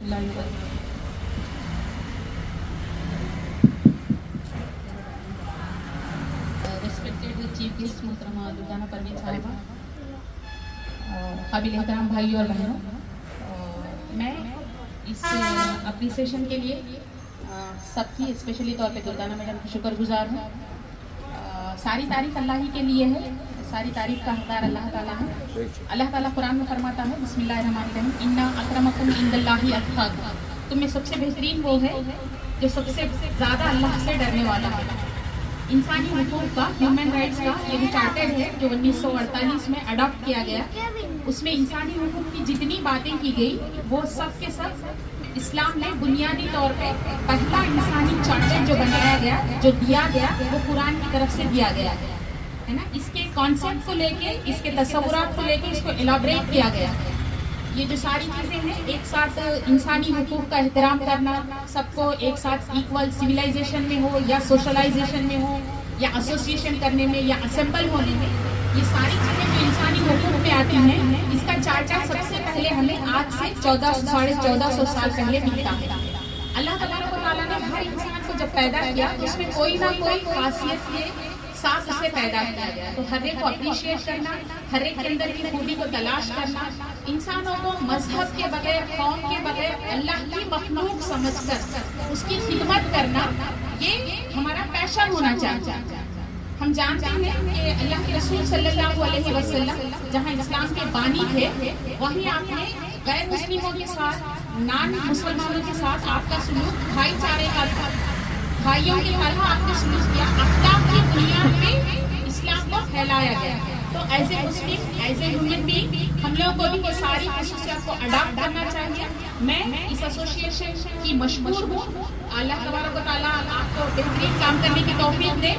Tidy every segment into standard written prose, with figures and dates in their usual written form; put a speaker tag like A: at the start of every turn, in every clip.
A: Respected chief guest मोहतरमा दुर्दाना परवीन साहिबा, काबिल एहतराम भाई और बहनों, मैं इस अप्रिसिएशन के लिए सबकी स्पेशली तौर पे दुर्दाना मैडम की शुक्रगुजार हूँ। सारी तारीफ अल्लाह ही के लिए है, सारी तारीफ का हकदार अल्लाह ताला है। अल्लाह ताला कुरान में फरमाता है बिस्मिल्लाहिर्रहमानिर्रहीम, इन्ना अक्रमकुम इंदल्लाहि अत्काकुम, तुम्हें सबसे बेहतरीन वो है जो सबसे ज़्यादा अल्लाह से डरने वाला है। इंसानी हुकूक का, ह्यूमन राइट्स का ये जो चार्टर है जो 1948 में अडॉप्ट किया गया, उसमें इंसानी हुकूक की जितनी बातें की गई वो सब के सब इस्लाम ने बुनियादी तौर पे पहला इंसानी चार्टर जो बनाया गया, जो दिया गया, वो कुरान की तरफ से दिया गया है ना। इसके कॉन्सेप्ट को लेके, इसके तस्वुरात को लेके इसको एलाबरेट किया गया। ये जो सारी चीज़ें हैं, एक साथ इंसानी हुकूक का एहतराम करना, सबको एक साथ इक्वल सिविलाइजेशन में हो या सोशलाइजेशन में हो या एसोसिएशन करने में या असेंबल होने में, ये सारी चीज़ें जो इंसानी हुकूक में आती हैं, इसका चार्टर सबसे पहले हमें आज से 1400 साल पहले मिलता है। अल्लाह ताला ने हर इंसान को जब पैदा किया तो उसमें कोई ना कोई खासियत के साथ उसे पैदा किया गया, तो हर एक को अप्रिशिएट करना, हर एक के अंदर की खूबी को तलाश करना, इंसानों को मजहब के बगैर, कौम के बगैर अल्लाह की मखलूक समझकर उसकी खिदमत करना, ये हमारा पैशन होना चाहिए। हम जानते हैं कि अल्लाह के रसूल सल्लल्लाहु अलैहि वसल्लम जहाँ इस्लाम के बानी थे, वहीं आपने गैर मुस्लिमों के साथ, नान मुसलमानों के साथ आपका सलूक भाईचारे का था, भाइयों की तरह आपने सलूक किया, अखलाक की बुनियाद पे इस्लाम को फैलाया गया। तो as a Muslim, as a human being, हम लोगों को भी ये सारी खसूसियात को अडॉप्ट करना चाहिए। मैं इस एसोसिएशन की मशहूर हूँ। अल्लाह तबारक व तआला आपको बेहतरीन काम करने की तौफीक दे।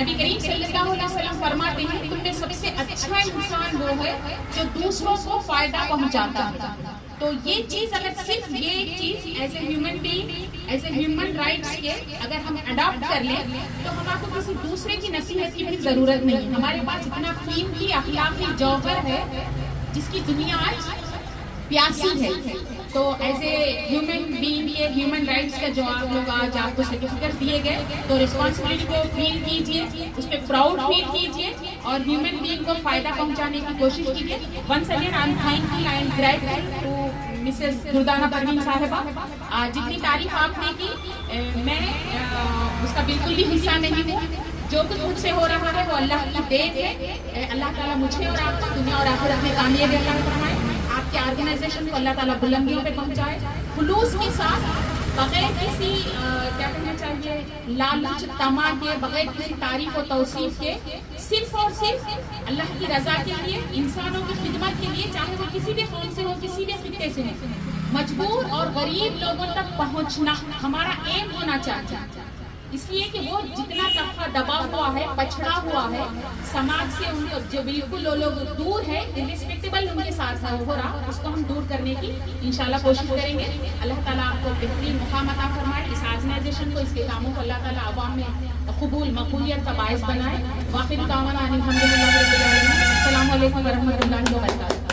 A: नबी करीम सल्लल्लाहु अलैहि वसल्लम फरमाते हैं, तुम में सबसे अच्छा इंसान वो है जो दूसरों को फायदा पहुँचाता है। तो ये चीज़, अगर सिर्फ ये चीज़ as a human being, as a human rights के अगर हम अडॉप्ट कर लें, तो हमारे किसी दूसरे की नसीहत की भी ज़रूरत नहीं। हमारे पास इतना कीमती अखलाकी जौहर है जिसकी दुनिया आज प्यासी है। तो एज ए ह्यूमन बीइंग के ह्यूमन राइट्स का जो आप लोग आज आपको सर्टिफिकेट दिए गए, तो रिस्पॉन्सिबिलिटी को फील कीजिए, उस पर प्राउड फील कीजिए और ह्यूमन बीइंग को फ़ायदा पहुंचाने की कोशिश कीजिए। Once again I am thankful, I am grateful to Mrs Durdana Parveen साहिबा। जितनी तारीफ आपने की, मैं उसका बिल्कुल भी हिस्सा नहीं हूँ। जो कुछ मुझसे हो रहा है वो अल्लाह की देन है। अल्लाह ताला मुझे और आपको दुनिया और आखिरत में कामयाबी अता फरमाए। आपके ऑर्गेनाइजेशन को अल्लाह ताला बुलंदियों पे पहुंचाए, खुलूस के साथ, बगैर किसी क्या कहना चाहिए, लालच तमा के, बगैर किसी तारीफ और तौसीफ के, सिर्फ और सिर्फ अल्लाह की रजा के लिए, इंसानों की खिदमत के लिए, चाहे वो किसी भी कौम से हो, किसी भी खित्ते से हो, मजबूर और गरीब लोगों तक पहुंचना हमारा एम होना चाहिए। इसलिए कि वो जितना तबका दबा हुआ है, पछड़ा हुआ है समाज से, उनको जो बिल्कुल वो लोग दूर है, इरिस्पेक्टेबल उनके साथ हो रहा, उसको हम दूर करने की इंशाल्लाह कोशिश करेंगे। अल्लाह ताला आपको बेहतरीन मुकाम अता फरमाए। इस ऑर्गेनाइजेशन को, इसके कामों को अल्लाह ताला अवाम में कबूल मकबूलियत का बायस बनाए। वाखिर दावाना अनिल हम्दुलिल्लाहि रब्बिल आलमीन। अस्सलामु अलैकुम व रहमतुल्लाहि व बरकातहू।